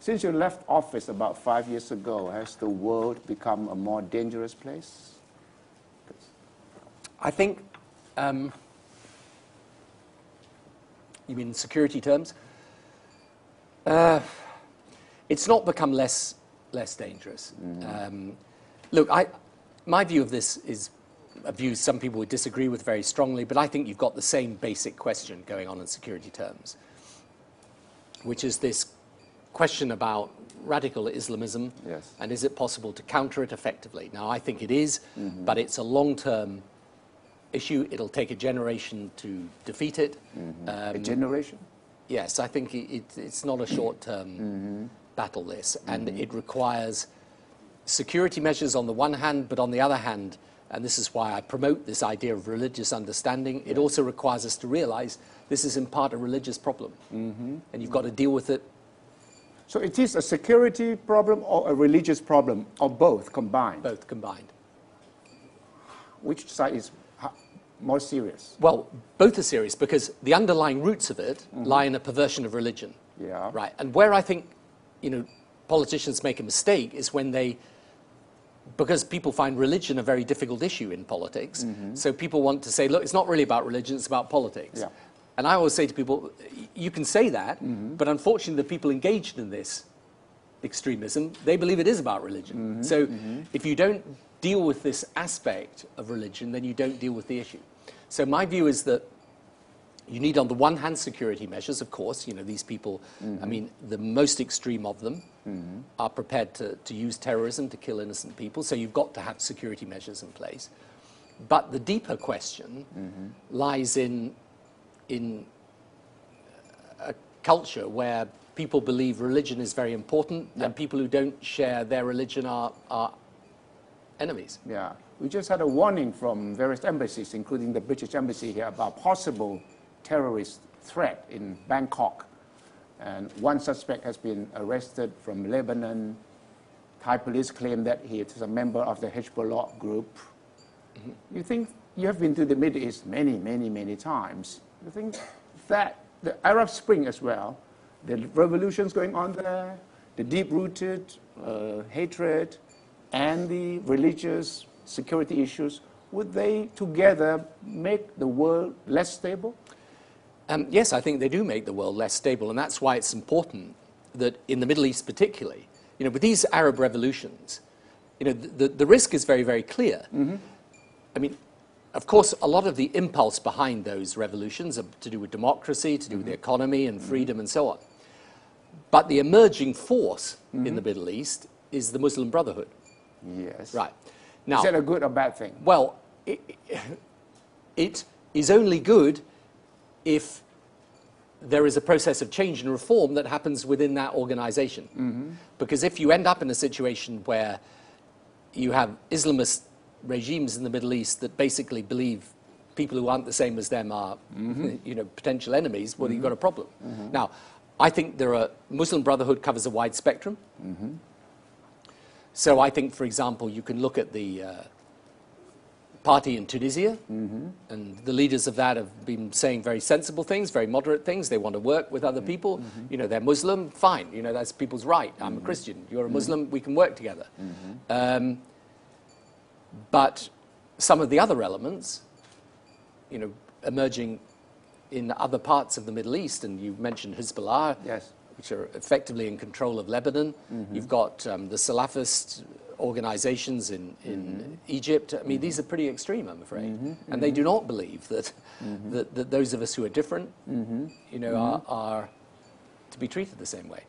Since you left office about 5 years ago, has the world become a more dangerous place? I think, you mean in security terms? It's not become less dangerous. Look, my view of this is a view some people would disagree with very strongly, but I think you've got the same basic question going on in security terms, which is this question about radical Islamism, yes, and is it possible to counter it effectively? Now, I think it is, but it's a long-term issue. It'll take a generation to defeat it. A generation? Yes, I think it's not a short-term battle, this, and it requires security measures on the one hand, but on the other hand, and this is why I promote this idea of religious understanding, it also requires us to realize this is in part a religious problem, and you've got to deal with it. So it is a security problem or a religious problem, or both combined? Both combined. Which side is more serious? Well, both are serious because the underlying roots of it lie in a perversion of religion. Yeah. Right. And where I think, politicians make a mistake is when they, because people find religion a very difficult issue in politics, so people want to say, look, it's not really about religion, it's about politics. Yeah. And I always say to people, you can say that, but unfortunately the people engaged in this extremism, they believe it is about religion. So if you don't deal with this aspect of religion, then you don't deal with the issue. So my view is that you need, on the one hand, security measures, of course. These people, I mean, the most extreme of them are prepared to use terrorism to kill innocent people, so you've got to have security measures in place. But the deeper question lies in a culture where people believe religion is very important, and people who don't share their religion are enemies. Yeah. We just had a warning from various embassies, including the British embassy here, about possible terrorist threat in Bangkok. And one suspect has been arrested from Lebanon. Thai police claim that he is a member of the Hezbollah group. You think, you have been to the Middle East many times. You think that the Arab Spring as well, the revolutions going on there, the deep-rooted hatred, and the religious security issues, would they together make the world less stable? Yes, I think they do make the world less stable, and that's why it's important that in the Middle East particularly, with these Arab revolutions, the risk is very clear. I mean, of course, a lot of the impulse behind those revolutions are to do with democracy, to do with the economy and freedom and so on. But the emerging force in the Middle East is the Muslim Brotherhood. Yes. Right. Now, is that a good or bad thing? Well, it is only good if there is a process of change and reform that happens within that organization. Because if you end up in a situation where you have Islamist regimes in the Middle East that basically believe people who aren't the same as them are potential enemies, well, you've got a problem. Now, I think Muslim Brotherhood covers a wide spectrum. So I think, for example, you can look at the party in Tunisia, and the leaders of that have been saying very sensible things, very moderate things. They want to work with other people. They're Muslim, fine. That's people's right. I'm a Christian. You're a Muslim. We can work together. But some of the other elements, emerging in other parts of the Middle East, and you mentioned Hezbollah, yes, which are effectively in control of Lebanon. You've got the Salafist organizations in Egypt. I mean, these are pretty extreme, I'm afraid. And they do not believe that, that those of us who are different, are to be treated the same way.